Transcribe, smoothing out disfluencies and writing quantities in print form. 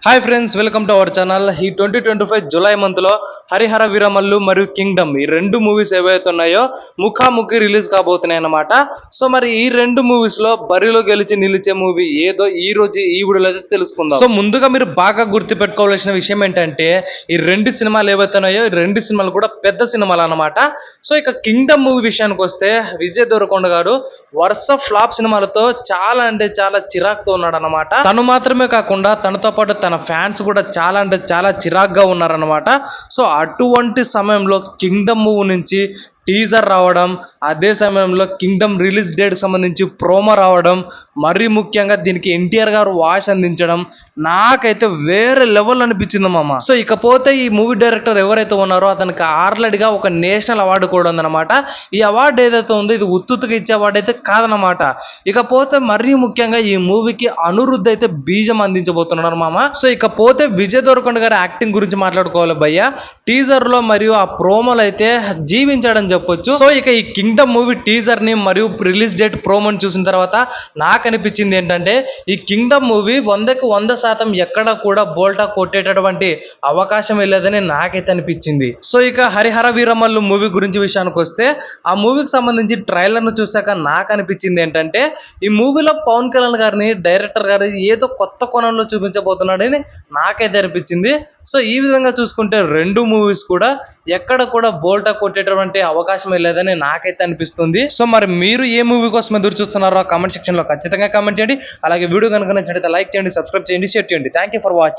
Hi friends, welcome to our channel. ఈ 2025 July మంత్లో హరిహర వీరమల్లు మరియు కింగ్డమ్ ఈ రెండు మూవీస్ ఏవైతే ఉన్నాయో ముఖాముఖి రిలీజ్ కాబోతున్నాయి అన్నమాట. సో మరి ఈ రెండు మూవీస్లో బరిలో గెలిచి నిలిచే మూవీ ఏదో ఈ రోజు ఈ వీడియోలో అయితే తెలుసుకుందాం. సో ముందుగా మీరు బాగా గుర్తుపెట్టుకోవాల్సిన విషయం ఏంటంటే ఈ రెండు సినిమాలు ఏవైతే ఉన్నాయో ఈ రెండు సినిమాలు కూడా పెద్ద సినిమాలు అన్నమాట. సో ఇక కింగ్డమ్ మూవీ విషయానికి వస్తే విజయ్ దేవరకొండ గారు వరుస ఫ్లాప్ సినిమాలతో చాలా అంటే చాలా చిరాకుతో ఉన్నాడు అన్నమాట. తను మాత్రమే కాకుండా తనతో పాటు తన ఫ్యాన్స్ కూడా చాలా అంటే చాలా చిరాగ్గా ఉన్నారన్నమాట. సో అటువంటి సమయంలో కింగ్డమ్ మూవీ నుంచి టీజర్ రావడం, అదే సమయంలో కింగ్డమ్ రిలీజ్ డేట్ సంబంధించి ప్రోమో రావడం, మరీ ముఖ్యంగా దీనికి ఎన్టీఆర్ గారు వాయిస్ అందించడం నాకైతే వేరే లెవెల్ అనిపించింది మామ. సో ఇకపోతే ఈ మూవీ డైరెక్టర్ ఎవరైతే ఉన్నారో అతనికి ఆల్రెడీగా ఒక నేషనల్ అవార్డు కూడా ఉందన్నమాట. ఈ అవార్డు ఏదైతే ఉందో ఇది ఉత్తుగా ఇచ్చే అవార్డు అయితే కాదనమాట. ఇకపోతే మరీ ముఖ్యంగా ఈ మూవీకి అనిరుద్ధ్ అయితే బీజం అందించబోతున్నారు మామ. సో ఇకపోతే విజయ్ దేవరకొండ గారి యాక్టింగ్ గురించి మాట్లాడుకోవాలి భయ్య. టీజర్ లో మరియు ఆ ప్రోమోలు అయితే జీవించాడని చెప్పొచ్చు. సో ఇక ఈ కింగ్డమ్ మూవీ టీజర్ ని మరియు రిలీజ్ డేట్ ప్రోమోని చూసిన తర్వాత నాకు అనిపించింది ఏంటంటే ఈ కింగ్డమ్ మూవీ 100కి 100% ఎక్కడ కూడా బోల్టా కొట్టేటటువంటి అవకాశం లేదని నాకైతే అనిపించింది. సో ఇక హరిహర వీరమల్లు మూవీ గురించి విషయానికి వస్తే ఆ మూవీకి సంబంధించి ట్రైలర్ ను చూసాక నాకు అనిపించింది ఏంటంటే ఈ మూవీలో పవన్ కళ్యాణ్ గారిని డైరెక్టర్ గారు ఏదో కొత్త కోణంలో చూపించబోతున్నాడని నాకైతే అనిపించింది. సో ఈ విధంగా చూసుకుంటే రెండు మూవీస్ కూడా ఎక్కడ కూడా బోల్టా కొట్టేటటువంటి అవకాశం లేదని నాకైతే అనిపిస్తుంది. సో మరి మీరు ఏ మూవీ కోసం ఎదురు చూస్తున్నారో కామెంట్ సెక్షన్ లో ఖచ్చితంగా కామెంట్ చేయండి. అలాగే వీడియో కనుక నచ్చినట్లయితే లైక్ చేయండి, సబ్స్క్రైబ్ చేయండి, షేర్ చేయండి. Thank you for watching.